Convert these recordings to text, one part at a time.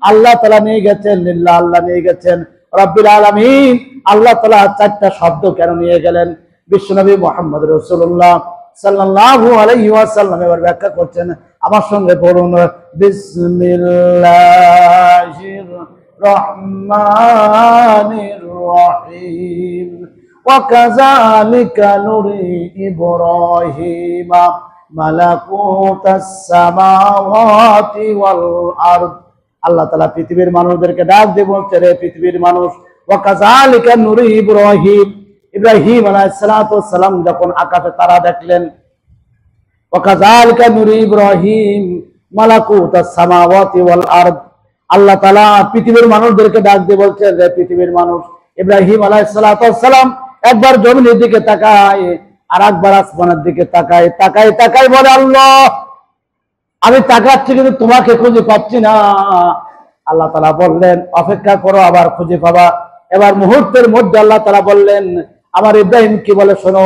আল্লাহ তাআলা নিয়ে গেছেন, লিল্লাহ আল্লাহ নিয়ে গেছেন, রাব্বিল আলামিন আল্লাহ তাআলা চারটা শব্দ কেন নিয়ে গেলেন? বিশ্বনবী মুহাম্মদ রাসূলুল্লাহ সাল্লাল্লাহু আলাইহি ওয়াসাল্লাম এবার ব্যাখ্যা করছেন, আমার সঙ্গে পড়ুন, বিসমিল্লাহির রহমানির রহিম ওয়া কাযালিকা নুরি ইব্রাহিমা মালাকুতাস সামাওয়াতি ওয়াল আরদ। আল্লাহ তাআলা পৃথিবীর মানুষদেরকে ডাক দিয়ে বলছে, রে পৃথিবীর মানুষ, ওয়া কাযালিকা নুরি ইব্রাহিম, ইব্রাহিম আলাইহিস সালাতু ওয়াস সালাম যখন আকাশে তারা দেখলেন, ওয়া কাযালিকা নুরি ইব্রাহিম মালাকুতাস সামাওয়াতি ওয়াল আরদ। আল্লাহ তাআলা পৃথিবীর মানুষদেরকে ডাক দিয়ে বলছেন, রে পৃথিবীর মানুষ, ইব্রাহিম আলাইহিস সালাতু ওয়াস সালাম একবার জমিনের দিকে তাকায় আর একবার আসমানের দিকে তাকায়, তাকায় তাকায় বলে, আল্লাহ আমি তাকাচ্ছি কিন্তু তোমাকে খুঁজে পাচ্ছি না। আল্লাহ তাআলা বললেন, অপেক্ষা করো, আবার খুঁজে পাবা। এবার মুহূর্তের মধ্যে আল্লাহ তাআলা বললেন, আমার ইব্রাহিম কি বলে শোনো,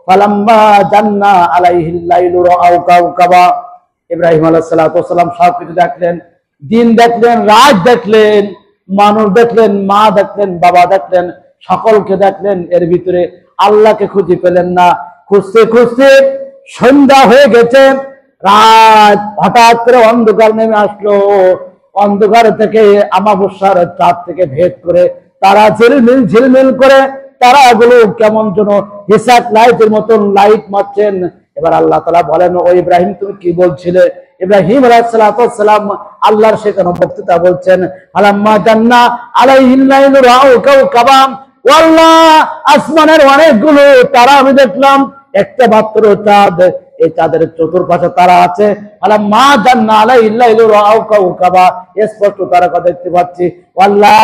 ফালাম্মা জান্না আলাইহিল লাইলু রাআউ কাওকাবা। ইব্রাহিম আলাইহিস সালাতু ওয়াস সালাম সব কিছু দেখলেন, দিন দেখলেন, রাত দেখলেন, মানুষ দেখলেন, মা দেখলেন, বাবা দেখলেন, সকলকে দেখলেন, এর ভিতরে আল্লাহকে খুঁজে পেলেন না। খুঁজতে খুঁজতে সন্ধ্যা হয়ে গেছে, রাত হঠাৎ করে অন্ধকার নেমে আসলো। অন্ধকার থেকে আমাবস্যার চাঁদ থেকে ভেদ করে তারা ঝিলমিল ঝিলমিল করে তারাগুলো কেমন যেন হিসাব লাইটের মতন লাইট মারছেন। এবার আল্লাহ তাআলা বলেন, ও ইব্রাহিম তুমি কি বলছিলে? ইব্রাহিম আলাইহিস সালাতু ওয়াস সালাম আল্লাহর সেখানে বক্তৃতা বলছেন, আলাম্মা জান্না আলাইহিল লাইলু রাআউ কাওকাবা, ও আল্লাহ আসমানের অনেকগুলো তারা আমি দেখলাম, একটা মাত্র চাঁদ, এই চাঁদের চতুর্পাশে তারা আছে। আলাম্মা জান্না আলাইহিল লাইলু রাআউ কাওকাবা, স্পষ্ট তারকা দেখতে পাচ্ছি। আল্লাহ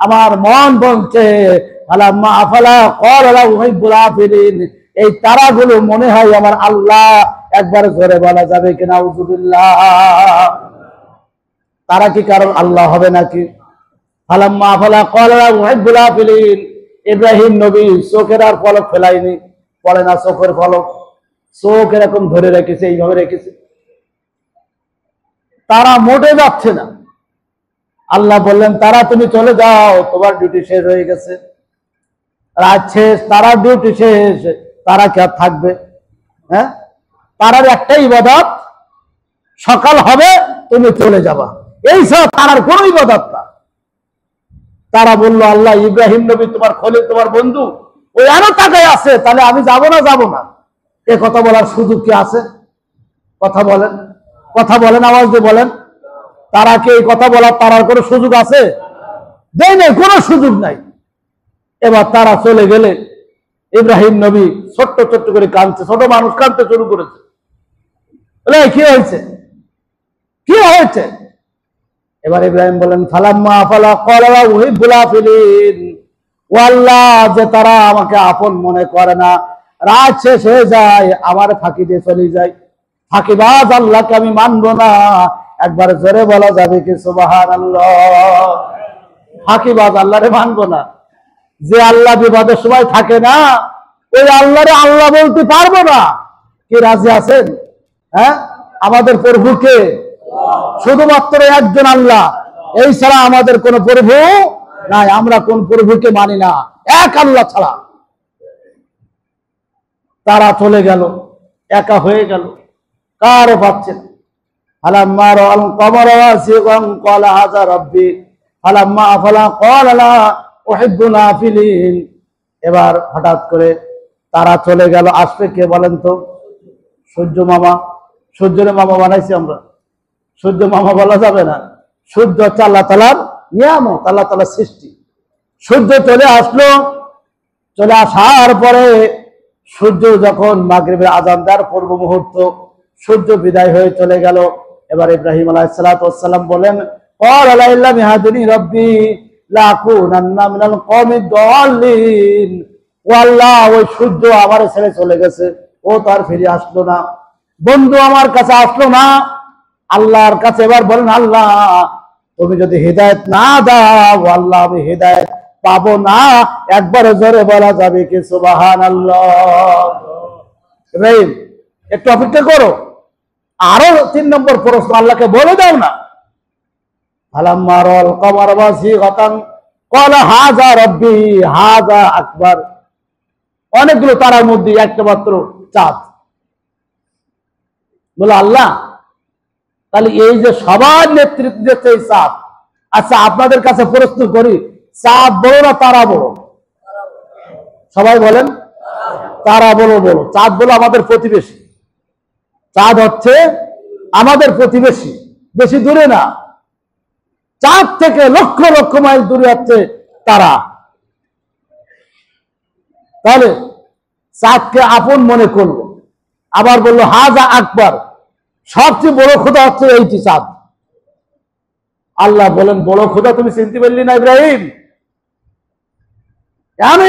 আমার মন বলছে, আলাম্মা আফালা ক্বালা উহিব্বুল আফিলিন, এই তারাগুলো মনে হয় আমার আল্লাহ। একবার জোরে বলা যাবে কিনা আউযুবিল্লাহ? তারা কি কারণ আল্লাহ হবে নাকি? ফালাম্মা আফালা ক্বালা উহিব্বুল আফিলিন, ইব্রাহিম নবী চোখের আর পলক ফেলায়নি, পড়ে না চোখের পলক, চোখ এরকম ধরে রেখেছে, এইভাবে রেখেছে, তারা মোটে যাচ্ছে না। আল্লাহ বললেন, তারা তুমি চলে যাও, তোমার ডিউটি শেষ হয়ে গেছে, রাত শেষ, তারা ডিউটি শেষ, তারা কি আর থাকবে? হ্যাঁ, তারার একটাই ইবাদত, সকাল হবে তুমি চলে যাবা, এই সব তারার কোনো ইবাদত না। তারা বললো, আল্লাহ ইব্রাহিম নবী তোমার খলিল, তোমার বন্ধু, ওই আরো তাকায় আছে, তাহলে আমি যাব না, যাব না, এ কথা বলার সুযোগ কি আছে? কথা বলেন, কথা বলেন, আওয়াজ দিয়ে বলেন, তারা কি এই কথা বলার তারার কোনো সুযোগ আছে? দেয় নাই, কোনো সুযোগ নাই। এবার তারা চলে গেলে ইব্রাহিম নবী ছোট্ট ছোট্ট করে কাঁদছে, ছোট মানুষ কাঁদতে শুরু করেছে। কি হয়েছে, কি হয়েছে? এবার ইব্রাহিম বলেন, ফালাম্মা আফালা ক্বালা উহিব্বুল আফিলিন, ও আল্লাহ যে তারা আমাকে আপন মনে করে না, রাত শেষ হয়ে যায় আমার ফাঁকি দিয়ে চলে যায়, ফাঁকিবাজ আল্লাহকে আমি মানবো না। একবার জোরে বলা যাবে কি সুবহানাল্লাহ? ফাঁকিবাজ আল্লাহরে মানবো না। যে আল্লাহ বিবাদের সময় থাকে না, ওই আল্লাহরে আল্লাহ বলতে পারবো না। কি রাজি আছেন? হ্যাঁ, আমাদের প্রভুকে শুধুমাত্র একজন আল্লাহ, এই ছাড়া আমাদের কোন প্রভু নাই, আমরা কোন প্রভুকে মানি না, এক আল্লাহ ছাড়া। তারা চলে গেল, একা হয়ে গেল, কারও পাচ্ছে না। ফালাম্মা রাআল কমরা ওয়াসিগান ক্বালা হাযা রাব্বি ফালাম্মা আফালা ক্বালা লা উহিব্বুল আফিলিন। এবার হঠাৎ করে তারা চলে গেল, আসবে কে বলেন তো? সূর্য মামা। সূর্যের মামা বানাইছি আমরা, সূর্য মামা বলা যাবে না। সূর্য হচ্ছে আল্লাহ তাআলার নিয়ামত, আল্লাহ তাআলার সৃষ্টি। সূর্য চলে আসলো, চলে আসার পরে সূর্য যখন মাগরিবের আযান দেওয়ার পূর্ব মুহূর্ত, সূর্য বিদায় হয়ে চলে গেল। এবার ইব্রাহিম আলাইহিস সালাতু ওয়াস সালাম বলেন, ক্বালা লা ইল্লাম ইয়াহদিনি রাব্বি লাকুনান্না মিনাল কওমিদ দাল্লিন। ও আল্লাহ, ওই সূর্য আমার ছেড়ে চলে গেছে, ও তো আর ফিরে আসলো না, বন্ধু আমার কাছে আসলো না। আল্লাহর কাছে এবার বলেন, আল্লাহ তুমি যদি হিদায়াত না দাও, আল্লাহ আমি হিদায়াত পাবো না। একবার জোরে বলা যাবে কি সুবহানাল্লাহ? ইব্রাহিম একটু অপেক্ষা করো, আরো 3 নম্বর প্রশ্ন আল্লাহকে বলে দাও না। ফালাম্মা রাল কমার বাসিগাতান ক্বালা হাযা রাব্বি হাযা আকবার। অনেকগুলো তারার মধ্যে একটা মাত্র চাঁদ। বলে আল্লাহ, তাহলে এই যে সবার নেতৃত্ব দিচ্ছে এই চাঁদ, আচ্ছা আপনাদের কাছে প্রশ্ন করি, চাঁদ বড় না তারা বড়? সবাই বলেন তারা বড়। বড় চাঁদ বলো আমাদের প্রতিবেশী। চাঁদ হচ্ছে আমাদের প্রতিবেশী, বেশি দূরে না। চাঁদ থেকে লক্ষ লক্ষ মাইল দূরে হচ্ছে তারা। তাহলে চাঁদকে আপন মনে করলো, আবার বললো হাযা আকবার, সবচেয়ে বড় খোদা হচ্ছে এইটি চাঁদ। আল্লাহ বলেন, বড় খোদা তুমি চিনতে পারলি না ইব্রাহিম?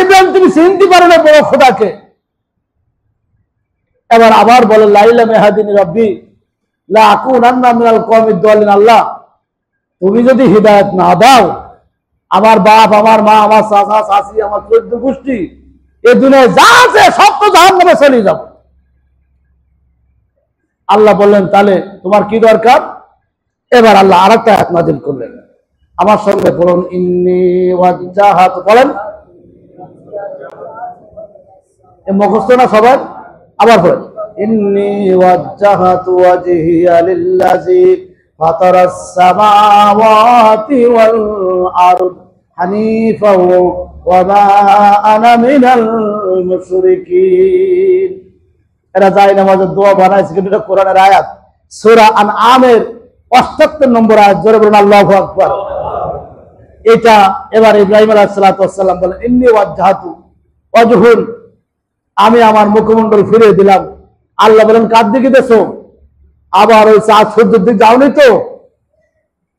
ইব্রাহিম তুমি চিনতে পারো না বড় খোদাকে? এবার আবার বলে লাইলা মেহাদিনী রব্বি লা আকুনান্না মিনাল কওমিদ দালিন। আল্লাহ তুমি যদি হিদায়াত না দাও, আমার বাপ, আমার মা, আমার চাচা চাচি, আমার 14 গোষ্ঠী এই দুনিয়ায় যা আছে সব তো জাহান্নামে চলে যাব। আল্লাহ বললেন তাহলে তোমার কি দরকার? এবার আল্লাহ আরেকটা আয়াত নাযিল করলেন, আমার সঙ্গে বলুন ইন্নী ওয়াজ্জাহাতু, বলেন মুখস্থ না সবার? আবার বলেন ইন্নী ওয়াজ্জাহাতু ওয়াজহিয়া লিল্লাযী ফাতারাস সামাওয়াতি ওয়াল আরদ হানিফাও ওয়া মা আনা মিনাল মুশরিকিন। এরা যায় নামাজের দোয়া বানাইছে, কিন্তু এটা কোরআনের আয়াত, সূরা আনআমের ৭৮ নম্বর আয়াত। জোরে বলুন আল্লাহু আকবার। এটা এবার ইব্রাহিম আলাইহিস সালাতু ওয়াস সালাম বলেন ইন্নী ওয়াজ্জাহাতু ওয়াজহুন, আমি আমার মুখমণ্ডল ফিরিয়ে দিলাম। আল্লাহ বলেন কার দিকে দেছো? আবার ওই চাঁদ সূর্যের দিকে যাওনি তো?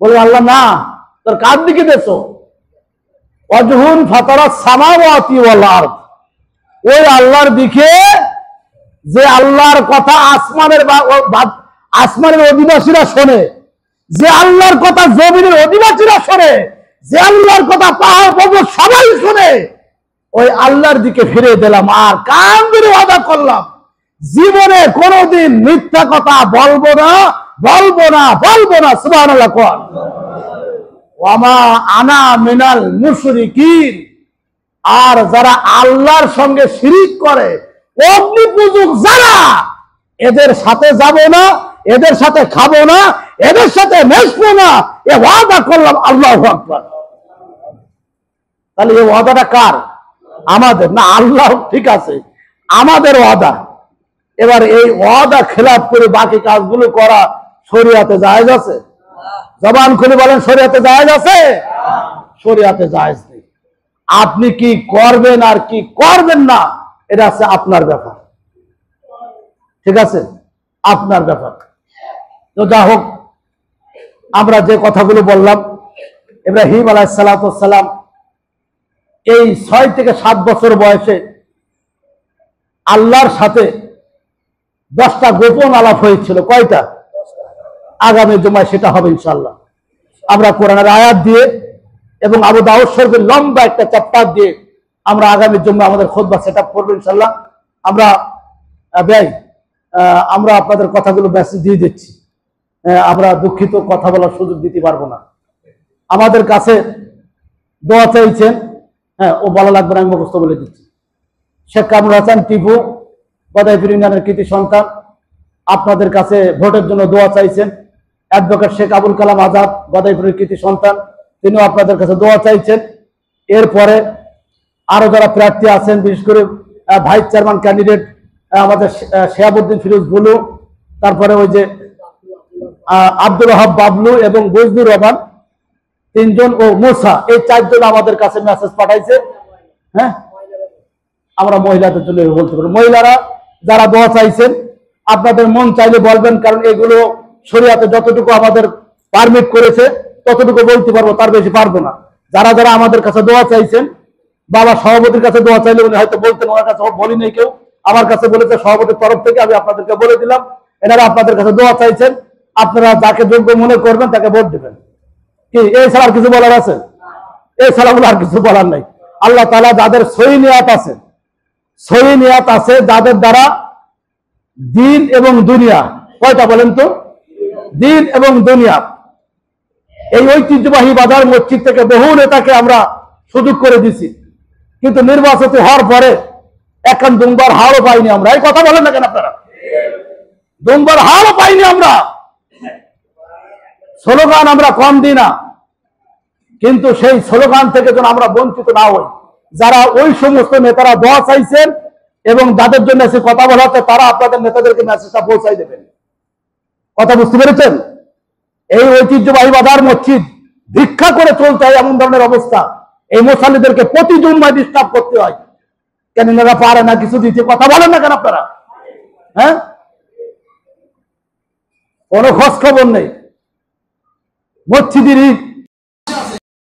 বলে আল্লাহ না, তোর কার দিকে দেছো? ওয়াজহুন ফাতারাস সামাওয়াতি ওয়াল আরদ, ওই আল্লাহর দিকে যে আল্লাহর কথা আসমানের অধিবাসীরা শোনে, যে আল্লাহর কথা জমিনের অধিবাসীরা শোনে, যে আল্লাহর কথা পাহাড় পর্বত সবাই শোনে, ওই আল্লাহর দিকে ফিরে দিলাম। আর কান ধরে ওয়াদা করলাম জীবনে কোনোদিন মিথ্যা কথা বলবো না, বলবো না, বলবো না। সুবহানাল্লাহ। কোন ওয়া মা আনা মিনাল মুশরিকিন, আর যারা আল্লাহর সঙ্গে শিরিক করে, অগ্নি পূজক যারা, এদের সাথে যাব না, এদের সাথে খাবো না, এদের সাথে মেশবো না, এ ওয়াদা করলাম। আল্লাহু আকবার। তাহলে এই ওয়াদাটা কার? আমাদের না? আল্লাহ ঠিক আছে, আমাদের ওয়াদা। এবার এই ওয়াদা খেলাফ করে বাকি কাজগুলো করা শরিয়াতে জায়েজ আছে? জবান খুলে বলেন শরিয়াতে জায়েজ আছে? শরিয়াতে জায়েজ নেই। আপনি কি করবেন আর কি করবেন না, এটা আছে আপনার ব্যাপার। ঠিক আছে, আপনার ব্যাপার। তো যা হোক, আমরা যে কথাগুলো বললাম, ইব্রাহিম আলাইহিস সালাতু ওয়াস সালাম এই 6 থেকে 7 বছর বয়সে আল্লাহর সাথে 10টা গোপন আলাপ হয়েছিল। কয়টা? আগামী জুমায় সেটা হবে ইনশাআল্লাহ। আমরা কোরআনের আয়াত দিয়ে এবং আবু দাউদ শরীফের লম্বা একটা চ্যাপ্টার দিয়ে আমরা আগামী জুমায় আমাদের খুতবা সেটআপ করব ইনশাআল্লাহ। আমরা আমরা আপনাদের কথাগুলো মেসেজ দিয়ে দিচ্ছি। আমরা দুঃখিত, কথা বলার সুযোগ দিতে পারবো না। আমাদের কাছে দোয়া চাইছেন, ও বলা লাগবে না, আমি মুখস্থ বলে দিচ্ছি। শেখ কামরুল হাসান টিপু, গদাইপুর ইউনিয়নের কৃতি সন্তান, আপনাদের কাছে ভোটের জন্য দোয়া চাইছেন। অ্যাডভোকেট শেখ আবুল কালাম আজাদ, গদাইপুরের কৃতি সন্তান, তিনিও আপনাদের কাছে দোয়া চাইছেন। এরপরে আরো যারা প্রার্থী আছেন, বিশেষ করে ভাইস চেয়ারম্যান ক্যান্ডিডেট আমাদের শিহাবুদ্দিন ফিরোজ বুলু, তারপরে ওই যে আব্দুল ওয়াহাব বাবলু এবং বজলুর রহমান, 3 জন, ও মুসা, এই 4 জন আমাদের কাছে মেসেজ পাঠাইছে। আমরা মহিলাদের জন্য বলতে পারি, মহিলারা যারা দোয়া চাইছেন আপনাদের মন চাইলে বলবেন, কারণ এগুলো শরীয়তে যতটুকু আমাদের পারমিট করেছে ততটুকু বলতে পারবো, তার বেশি পারবো না। যারা যারা আমাদের কাছে দোয়া চাইছেন, বাবা সভাপতির কাছে দোয়া চাইলে উনি হয়তো বলতেন, ওনার কাছে বলি নেই কেউ, আমার কাছে বলেছে সভাপতির তরফ থেকে, আমি আপনাদেরকে বলে দিলাম। এনারা আপনাদের কাছে দোয়া চাইছেন, আপনারা যাকে যোগ্য মনে করবেন তাকে ভোট দেবেন। কি এই ছাড়া আর কিছু বলার আছে? এই ছাড়া আর কিছু বলার নাই। আল্লাহ তাআলা যাদের সহি নিয়াত আছে, সহি নিয়াত আছে, যাদের দ্বারা দিন এবং দুনিয়া, কয়টা বলেন তো? দিন এবং দুনিয়া, এই ঐতিহ্যবাহী বাজার মসজিদ থেকে বহু নেতাকে আমরা সুযোগ করে দিছি, কিন্তু নির্বাচিত হওয়ার পরে এখন দুমবার হারও পাইনি আমরা। এই কথা বলেন না কেন আপনারা? দুমবার হারও পাইনি আমরা। স্লোগান আমরা কম দিই না, কিন্তু সেই স্লোগান থেকে যেন আমরা বঞ্চিত না হই। যারা ওই সমস্ত নেতারা দোয়া চাইছেন এবং যাদের জন্য এসে কথা বলা হচ্ছে, তারা আপনাদের নেতাদেরকে মেসেজটা পৌঁছাই দেবেন। কথা বুঝতে পেরেছেন? এই ঐতিহ্যবাহী বাজার মসজিদ ভিক্ষা করে চলতে হয় এমন ধরনের অবস্থা, এই মুসাল্লিদেরকে প্রতি জুম্মায় ডিস্টার্ব করতে হয়। কেন এনারা পারে না কিছু দিতে? কথা বলেন না কেন আপনারা? হ্যাঁ, কোনো খোঁজ খবর নেই। মসজিদের